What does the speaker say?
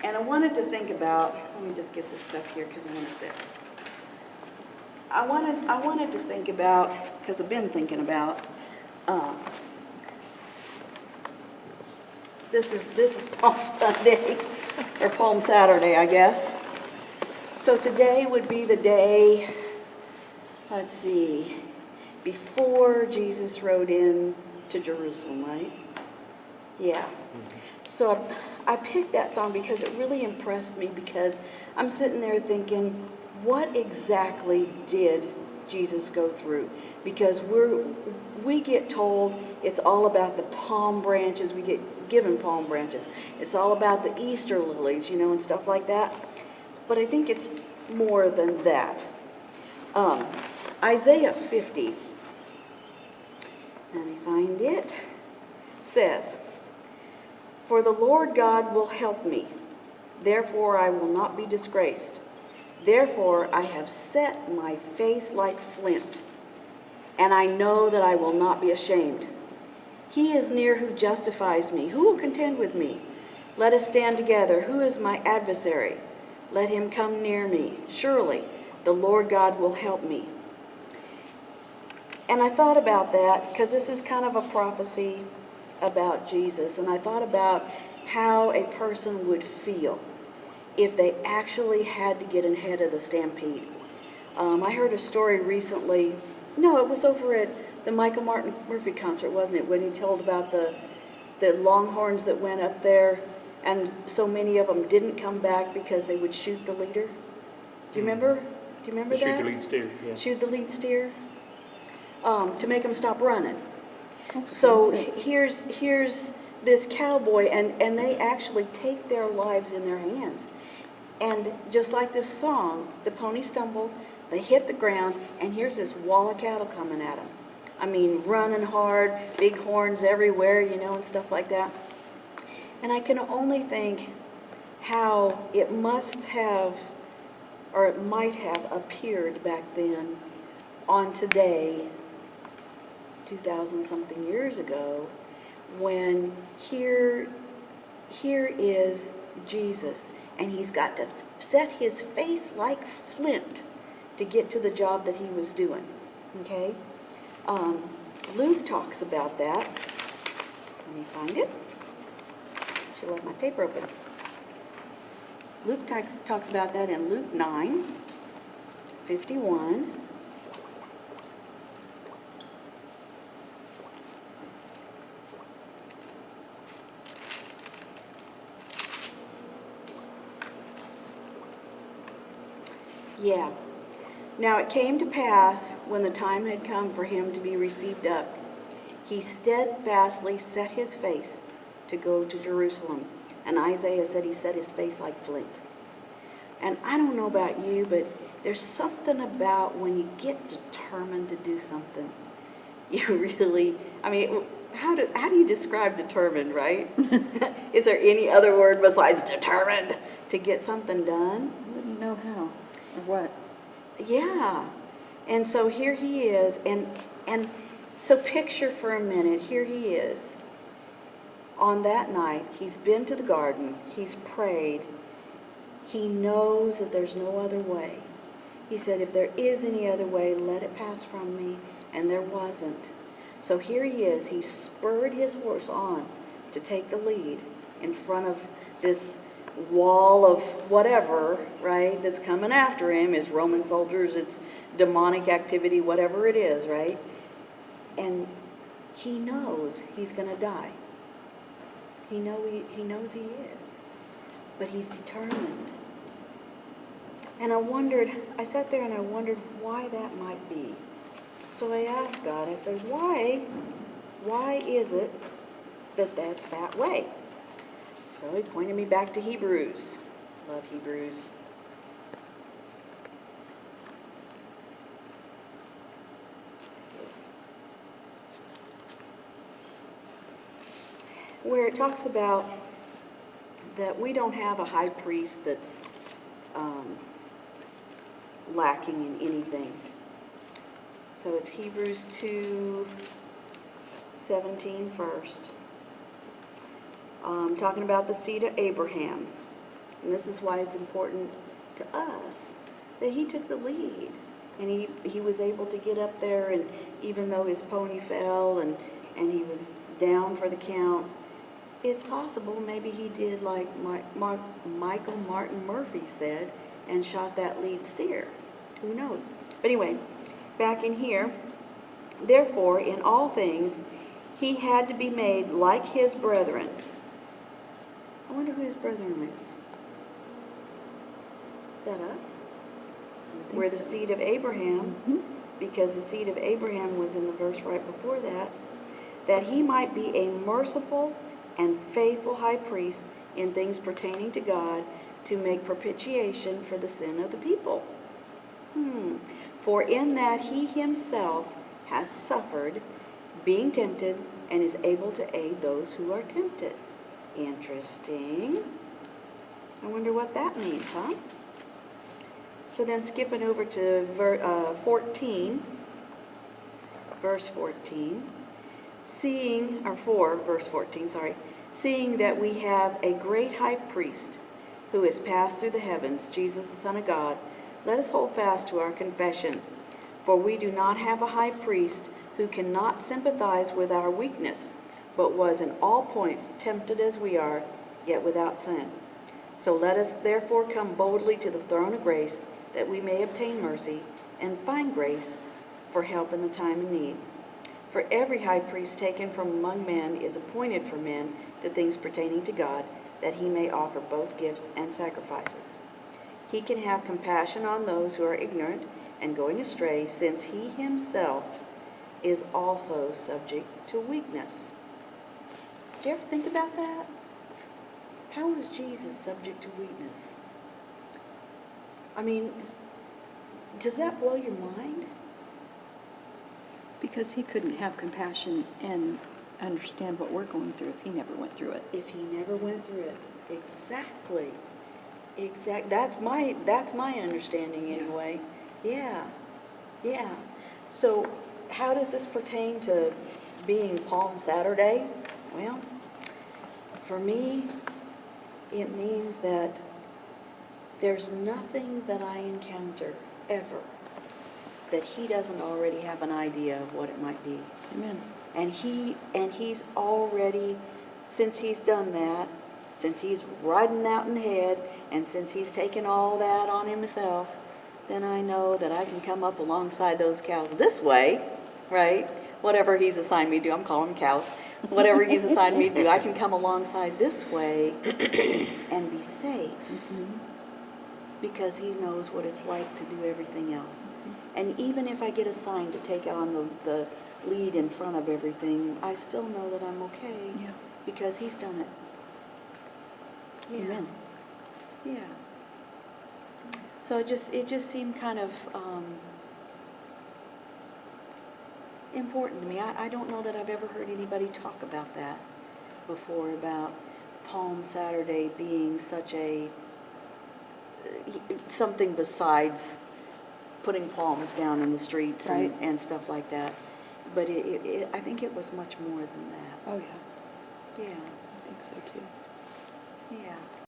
And I wanted to think about, let me just get this stuff here because I want to sit. I wanted to think about, because I've been thinking about, this is Palm Sunday, or Palm Saturday, I guess. So today would be the day, let's see, before Jesus rode in to Jerusalem, right? Yeah. So I picked that song because it really impressed me, because I'm sitting there thinking, what exactly did Jesus go through? Because we get told it's all about the palm branches. We get given palm branches. It's all about the Easter lilies, and stuff like that. But I think it's more than that. Isaiah 50, let me find it, says, "For the Lord God will help me, therefore I will not be disgraced. Therefore I have set my face like flint, and I know that I will not be ashamed. He is near who justifies me. Who will contend with me? Let us stand together. Who is my adversary? Let him come near me. Surely the Lord God will help me." And I thought about that because this is kind of a prophecy about Jesus. And I thought about how a person would feel if they actually had to get ahead of the Stampede. I heard a story recently. No, it was over at the Michael Martin Murphey concert, wasn't it? When he told about the Longhorns that went up there, and so many of them didn't come back because they would shoot the leader. Do you remember? Do you remember that? Shoot the lead steer. Yeah. Shoot the lead steer. To make them stop running. So here's this cowboy, and they actually take their lives in their hands. And just like this song, the pony stumbled, they hit the ground, and here's this wall of cattle coming at them. I mean, running hard, big horns everywhere, and stuff like that. And I can only think how it must have, or it might have appeared back then on today, 2,000 something years ago, when here is Jesus, and he's got to set his face like flint to get to the job that he was doing. Okay? Luke talks about that. Let me find it. Should let my paper open. Luke talks about that in Luke 9:51. Yeah. "Now it came to pass, when the time had come for him to be received up, he steadfastly set his face to go to Jerusalem." And Isaiah said he set his face like flint. And I don't know about you, but there's something about when you get determined to do something, you really, how do you describe determined, right? Is there any other word besides determined to get something done? I wouldn't know how or what. Yeah. And so here he is, and so picture for a minute, here he is. On that night, he's been to the garden, he's prayed, he knows that there's no other way. He said, if there is any other way, let it pass from me, and there wasn't. So here he is, he spurred his horse on to take the lead in front of this wall of whatever, right, that's coming after him. Is Roman soldiers, it's demonic activity, whatever it is, right? And he knows he's going to die. He knows he is, but he's determined. And I sat there and I wondered why that might be. So I asked God, I said, why is it that that's that way? So he pointed me back to Hebrews. Love Hebrews. Where it talks about that we don't have a high priest that's lacking in anything. So it's Hebrews 2:17 first. Talking about the seed of Abraham. and this is why it's important to us, that he took the lead. And he was able to get up there, and even though his pony fell and he was down for the count, it's possible maybe he did like Michael Martin Murphy said and shot that lead steer. Who knows? But anyway, back in here, therefore, in all things, he had to be made like his brethren. I wonder who his brethren is. Is that us? We're the seed of Abraham, because the seed of Abraham was in the verse right before that he might be a merciful and faithful high priest in things pertaining to God, to make propitiation for the sin of the people. For in that he himself has suffered, being tempted, and is able to aid those who are tempted. Interesting. I wonder what that means, huh? So then skipping over to verse 14, verse 14, seeing that we have a great high priest who has passed through the heavens, Jesus the Son of God, let us hold fast to our confession. For we do not have a high priest who cannot sympathize with our weakness, but was in all points tempted as we are, yet without sin. So let us therefore come boldly to the throne of grace, that we may obtain mercy and find grace for help in the time of need. For every high priest taken from among men is appointed for men to things pertaining to God, that he may offer both gifts and sacrifices. He can have compassion on those who are ignorant and going astray, since he himself is also subject to weakness. Did you ever think about that? How was Jesus subject to weakness? I mean, does that blow your mind? Because he couldn't have compassion and understand what we're going through if he never went through it. If he never went through it. Exactly. That's my understanding anyway. Yeah. So how does this pertain to being Palm Saturday? Well, for me, it means that there's nothing that I encounter ever that he doesn't already have an idea of what it might be. Amen. And he's already, since he's done that, since he's riding out in ahead, and since he's taken all that on himself, then I know that I can come up alongside those cows this way, right? Whatever he's assigned me to do, I'm calling them cows. Whatever he's assigned me to do, I can come alongside this way and be safe. Because he knows what it's like to do everything else. And even if I get assigned to take on the lead in front of everything, I still know that I'm okay. Yeah. Because he's done it. Yeah. Amen. Yeah. So it just seemed kind of important to me. I don't know that I've ever heard anybody talk about that before, about Palm Saturday being such a something besides putting palms down in the streets Right. and stuff like that. But I think it was much more than that. Oh, yeah. Yeah. I think so, too. Yeah.